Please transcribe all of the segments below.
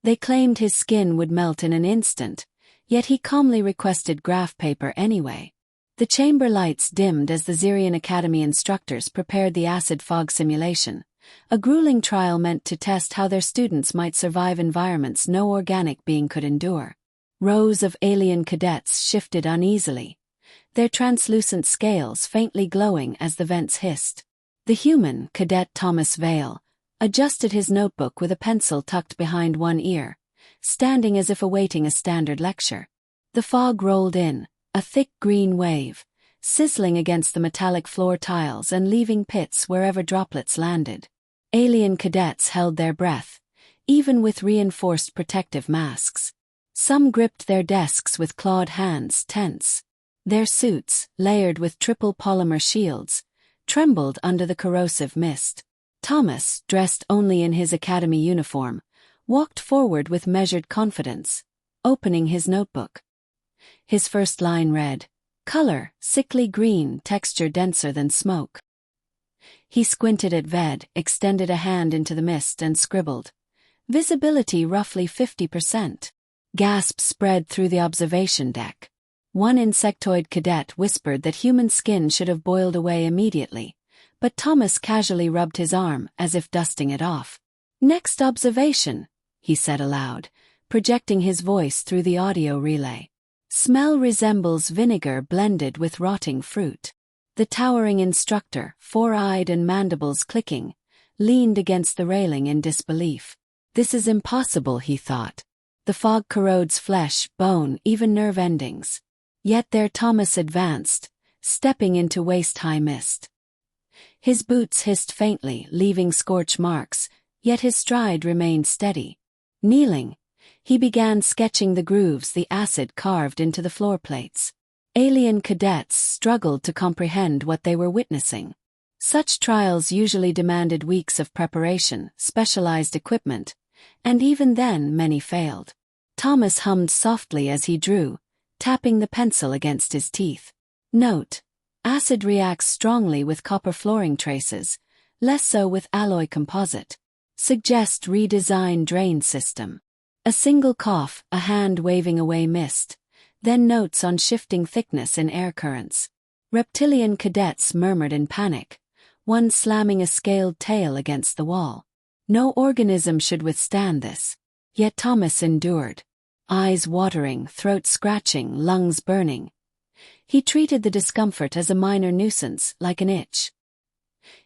They claimed his skin would melt in an instant, yet he calmly requested graph paper anyway. The chamber lights dimmed as the Xerian Academy instructors prepared the acid fog simulation, a grueling trial meant to test how their students might survive environments no organic being could endure. Rows of alien cadets shifted uneasily, their translucent scales faintly glowing as the vents hissed. The human, Cadet Thomas Vale, adjusted his notebook with a pencil tucked behind one ear, standing as if awaiting a standard lecture. The fog rolled in, a thick green wave, sizzling against the metallic floor tiles and leaving pits wherever droplets landed. Alien cadets held their breath, even with reinforced protective masks. Some gripped their desks with clawed hands, tense. Their suits, layered with triple polymer shields, trembled under the corrosive mist. Thomas, dressed only in his academy uniform, walked forward with measured confidence, opening his notebook. His first line read, "Color, sickly green, texture denser than smoke." He squinted at Ved, extended a hand into the mist and scribbled, "Visibility roughly 50%. Gasps spread through the observation deck. One insectoid cadet whispered that human skin should have boiled away immediately, but Thomas casually rubbed his arm as if dusting it off. "Next observation," he said aloud, projecting his voice through the audio relay. "Smell resembles vinegar blended with rotting fruit." The towering instructor, four-eyed and mandibles clicking, leaned against the railing in disbelief. This is impossible, he thought. The fog corrodes flesh, bone, even nerve endings. Yet there Thomas advanced, stepping into waist-high mist. His boots hissed faintly, leaving scorch marks, yet his stride remained steady. Kneeling, he began sketching the grooves the acid carved into the floor plates. Alien cadets struggled to comprehend what they were witnessing. Such trials usually demanded weeks of preparation, specialized equipment, and even then many failed. Thomas hummed softly as he drew, tapping the pencil against his teeth. Note: acid reacts strongly with copper flooring traces, less so with alloy composite. Suggest redesign drain system. A single cough, a hand waving away mist, then notes on shifting thickness in air currents. Reptilian cadets murmured in panic, one slamming a scaled tail against the wall. No organism should withstand this. Yet Thomas endured. Eyes watering, throat scratching, lungs burning. He treated the discomfort as a minor nuisance, like an itch.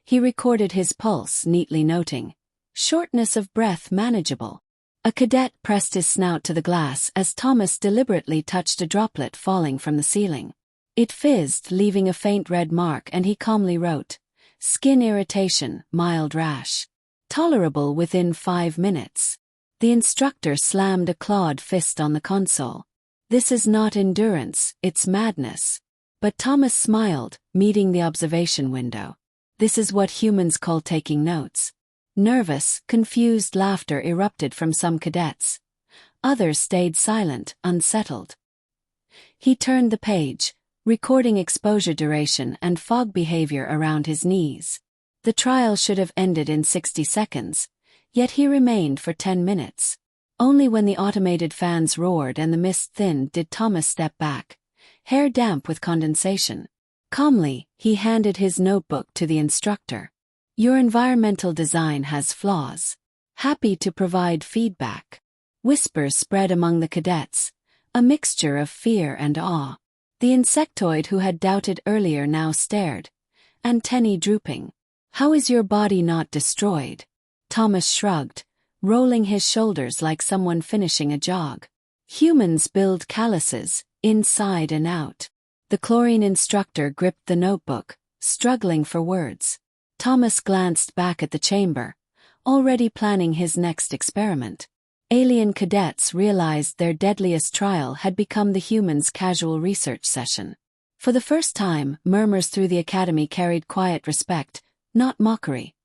He recorded his pulse, neatly noting, "Shortness of breath manageable." A cadet pressed his snout to the glass as Thomas deliberately touched a droplet falling from the ceiling. It fizzed, leaving a faint red mark, and he calmly wrote, "Skin irritation, mild rash. Tolerable within 5 minutes." The instructor slammed a clawed fist on the console. "This is not endurance, it's madness." But Thomas smiled, meeting the observation window. This is what humans call taking notes. Nervous, confused laughter erupted from some cadets. Others stayed silent, unsettled. He turned the page, recording exposure duration and fog behavior around his knees. The trial should have ended in 60 seconds, yet he remained for 10 minutes. Only when the automated fans roared and the mist thinned did Thomas step back, hair damp with condensation. Calmly, he handed his notebook to the instructor. "Your environmental design has flaws. Happy to provide feedback." Whispers spread among the cadets, a mixture of fear and awe. The insectoid who had doubted earlier now stared, antennae drooping. "How is your body not destroyed?" Thomas shrugged, rolling his shoulders like someone finishing a jog. "Humans build calluses, inside and out." The chlorine instructor gripped the notebook, struggling for words. Thomas glanced back at the chamber, already planning his next experiment. Alien cadets realized their deadliest trial had become the humans' casual research session. For the first time, murmurs through the academy carried quiet respect, not mockery.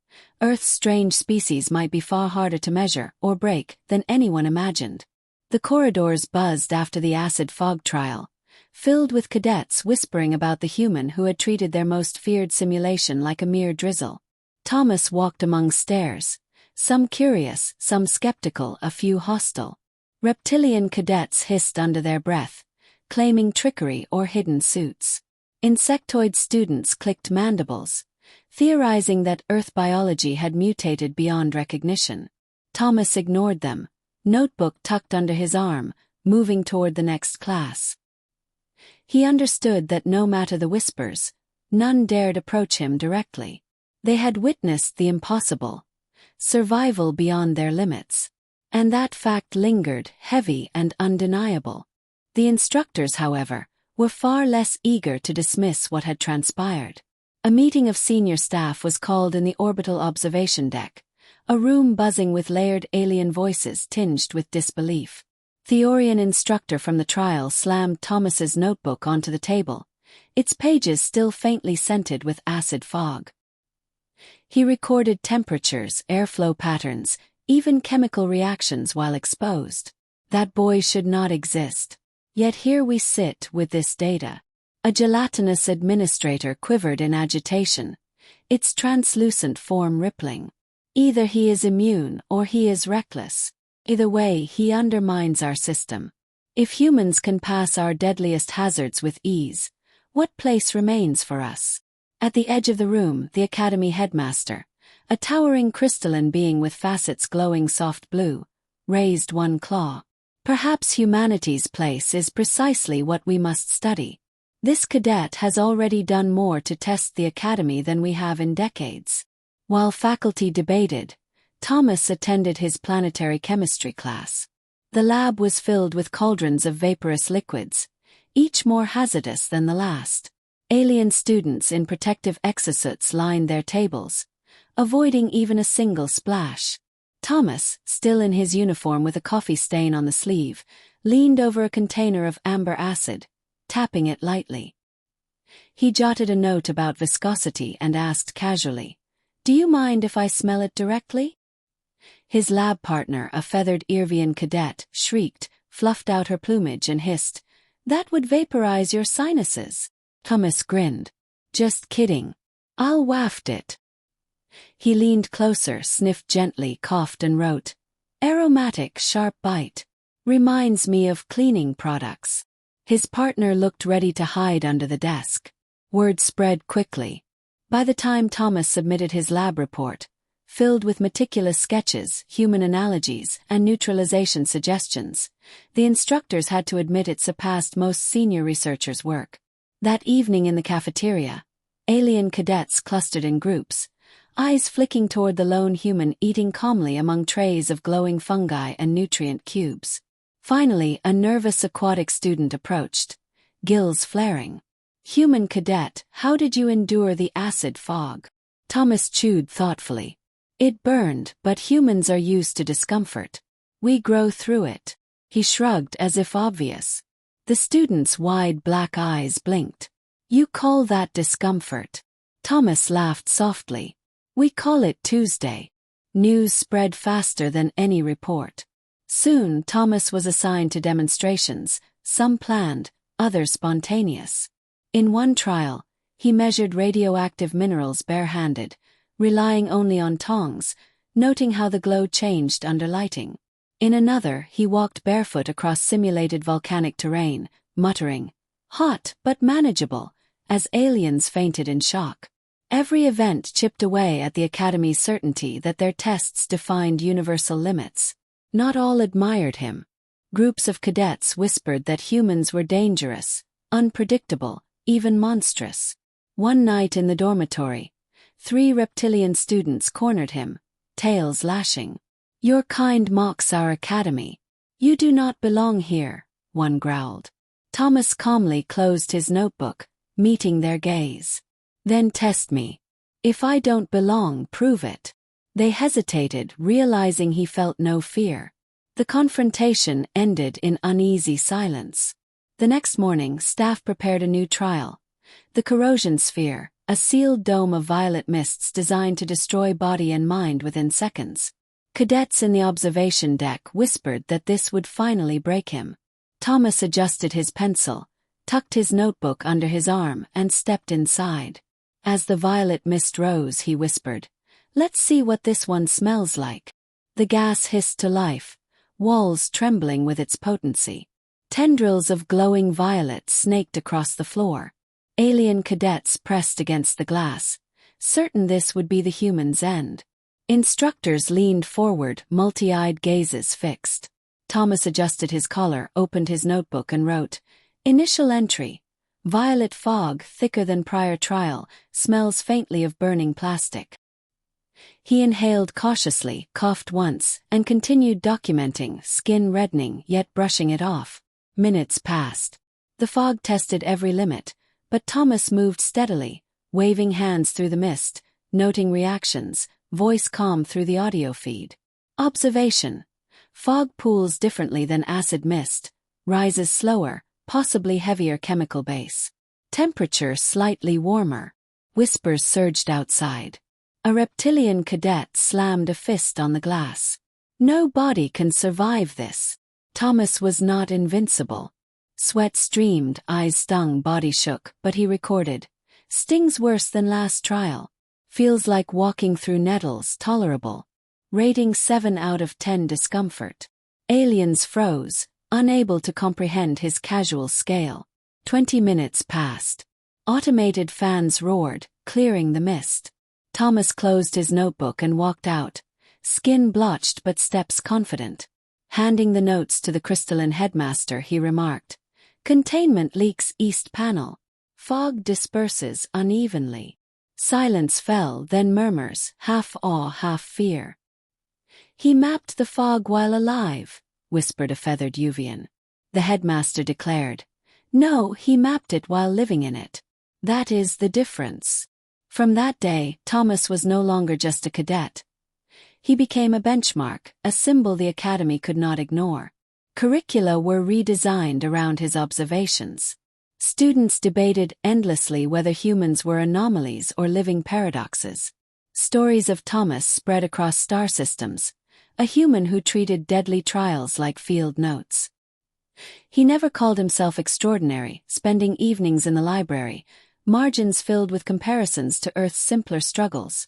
Earth's strange species might be far harder to measure or break than anyone imagined. The corridors buzzed after the acid fog trial, filled with cadets whispering about the human who had treated their most feared simulation like a mere drizzle. Thomas walked among stares, Some curious, some skeptical, a few hostile. Reptilian cadets hissed under their breath, claiming trickery or hidden suits. Insectoid students clicked mandibles, theorizing that Earth biology had mutated beyond recognition. Thomas ignored them, notebook tucked under his arm, moving toward the next class. He understood that no matter the whispers, none dared approach him directly. They had witnessed the impossible, survival beyond their limits. And that fact lingered, heavy and undeniable. The instructors, however, were far less eager to dismiss what had transpired. A meeting of senior staff was called in the orbital observation deck, a room buzzing with layered alien voices tinged with disbelief. Theorian instructor from the trial slammed Thomas's notebook onto the table, its pages still faintly scented with acid fog. He recorded temperatures, airflow patterns, even chemical reactions while exposed. That boy should not exist. Yet here we sit with this data. A gelatinous administrator quivered in agitation, its translucent form rippling. Either he is immune or he is reckless. Either way, he undermines our system. If humans can pass our deadliest hazards with ease, what place remains for us? At the edge of the room, the academy headmaster, a towering crystalline being with facets glowing soft blue, raised one claw. Perhaps humanity's place is precisely what we must study. This cadet has already done more to test the academy than we have in decades. While faculty debated, Thomas attended his planetary chemistry class. The lab was filled with cauldrons of vaporous liquids, each more hazardous than the last. Alien students in protective exosuits lined their tables, avoiding even a single splash. Thomas, still in his uniform with a coffee stain on the sleeve, leaned over a container of amber acid, tapping it lightly. He jotted a note about viscosity and asked casually, "Do you mind if I smell it directly?" His lab partner, a feathered Irvian cadet, shrieked, fluffed out her plumage and hissed, "That would vaporize your sinuses." Thomas grinned. "Just kidding. I'll waft it." He leaned closer, sniffed gently, coughed and wrote, "Aromatic, sharp bite. Reminds me of cleaning products." His partner looked ready to hide under the desk. Word spread quickly. By the time Thomas submitted his lab report, filled with meticulous sketches, human analogies, and neutralization suggestions, the instructors had to admit it surpassed most senior researchers' work. That evening in the cafeteria, alien cadets clustered in groups, eyes flicking toward the lone human eating calmly among trays of glowing fungi and nutrient cubes. Finally, a nervous aquatic student approached, gills flaring. "Human cadet, how did you endure the acid fog?" Thomas chewed thoughtfully. "It burned, but humans are used to discomfort. We grow through it." He shrugged as if obvious. The student's wide black eyes blinked. "You call that discomfort?" Thomas laughed softly. "We call it Tuesday." News spread faster than any report. Soon, Thomas was assigned to demonstrations, some planned, others spontaneous. In one trial, he measured radioactive minerals barehanded, relying only on tongs, noting how the glow changed under lighting. In another, he walked barefoot across simulated volcanic terrain, muttering, "Hot but manageable," as aliens fainted in shock. Every event chipped away at the Academy's certainty that their tests defined universal limits. Not all admired him. Groups of cadets whispered that humans were dangerous, unpredictable, even monstrous. One night in the dormitory, 3 reptilian students cornered him, tails lashing. "Your kind mocks our academy. You do not belong here," one growled. Thomas calmly closed his notebook, meeting their gaze. "Then test me. If I don't belong, prove it." They hesitated, realizing he felt no fear. The confrontation ended in uneasy silence. The next morning, staff prepared a new trial. The corrosion sphere, a sealed dome of violet mists designed to destroy body and mind within seconds. Cadets in the observation deck whispered that this would finally break him. Thomas adjusted his pencil, tucked his notebook under his arm, and stepped inside. As the violet mist rose, he whispered, Let's see what this one smells like. The gas hissed to life, walls trembling with its potency. Tendrils of glowing violet snaked across the floor. Alien cadets pressed against the glass, certain this would be the human's end. Instructors leaned forward, multi-eyed gazes fixed. Thomas adjusted his collar, opened his notebook and wrote, "Initial entry. Violet fog, thicker than prior trial, smells faintly of burning plastic." He inhaled cautiously, coughed once, and continued documenting, skin reddening yet brushing it off. Minutes passed. The fog tested every limit, but Thomas moved steadily, waving hands through the mist, noting reactions, voice calm through the audio feed. Observation. Fog pools differently than acid mist, rises slower, possibly heavier chemical base. Temperature slightly warmer. Whispers surged outside. A reptilian cadet slammed a fist on the glass. No body can survive this. Thomas was not invincible. Sweat streamed, eyes stung, body shook, but he recorded. Stings worse than last trial. Feels like walking through nettles, tolerable. Rating 7 out of 10 discomfort. Aliens froze, unable to comprehend his casual scale. 20 minutes passed. Automated fans roared, clearing the mist. Thomas closed his notebook and walked out, skin blotched but steps confident. Handing the notes to the crystalline headmaster, he remarked, "Containment leaks east panel. Fog disperses unevenly." Silence fell, then murmurs, half awe, half fear. "He mapped the fog while alive," whispered a feathered Uvian. The headmaster declared, "No, he mapped it while living in it. That is the difference." From that day, Thomas was no longer just a cadet. He became a benchmark, a symbol the academy could not ignore. Curricula were redesigned around his observations. Students debated endlessly whether humans were anomalies or living paradoxes. Stories of Thomas spread across star systems, a human who treated deadly trials like field notes. He never called himself extraordinary, spending evenings in the library, margins filled with comparisons to Earth's simpler struggles.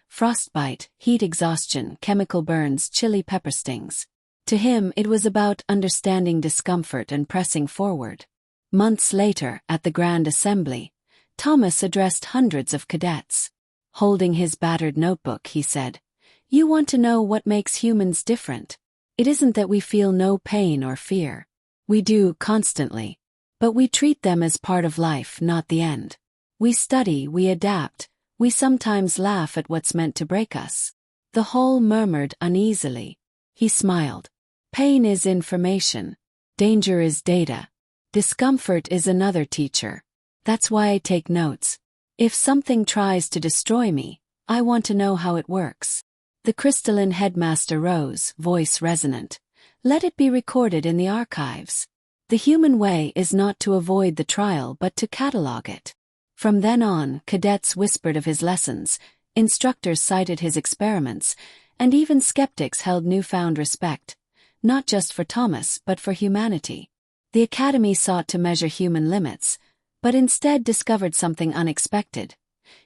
Frostbite, heat exhaustion, chemical burns, chilly pepper stings. To him, it was about understanding discomfort and pressing forward. Months later, at the Grand Assembly, Thomas addressed hundreds of cadets. Holding his battered notebook, he said, "You want to know what makes humans different? It isn't that we feel no pain or fear. We do, constantly. But we treat them as part of life, not the end. We study, we adapt, we sometimes laugh at what's meant to break us." The whole murmured uneasily. He smiled. "Pain is information. Danger is data. Discomfort is another teacher. That's why I take notes. If something tries to destroy me, I want to know how it works." The crystalline headmaster rose, voice resonant. "Let it be recorded in the archives. The human way is not to avoid the trial but to catalog it." From then on, cadets whispered of his lessons, instructors cited his experiments, and even skeptics held newfound respect, not just for Thomas but for humanity. The academy sought to measure human limits, but instead discovered something unexpected.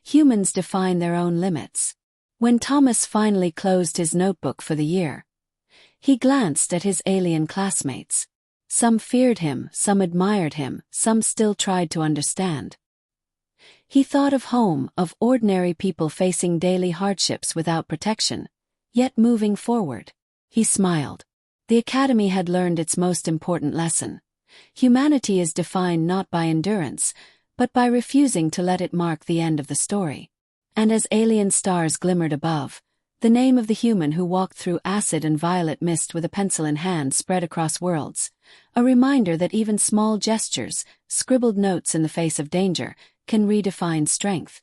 Humans define their own limits. When Thomas finally closed his notebook for the year, he glanced at his alien classmates. Some feared him, some admired him, some still tried to understand. He thought of home, of ordinary people facing daily hardships without protection, yet moving forward. He smiled. The academy had learned its most important lesson. Humanity is defined not by endurance, but by refusing to let it mark the end of the story. And as alien stars glimmered above, the name of the human who walked through acid and violet mist with a pencil in hand spread across worlds, a reminder that even small gestures, scribbled notes in the face of danger, can redefine strength.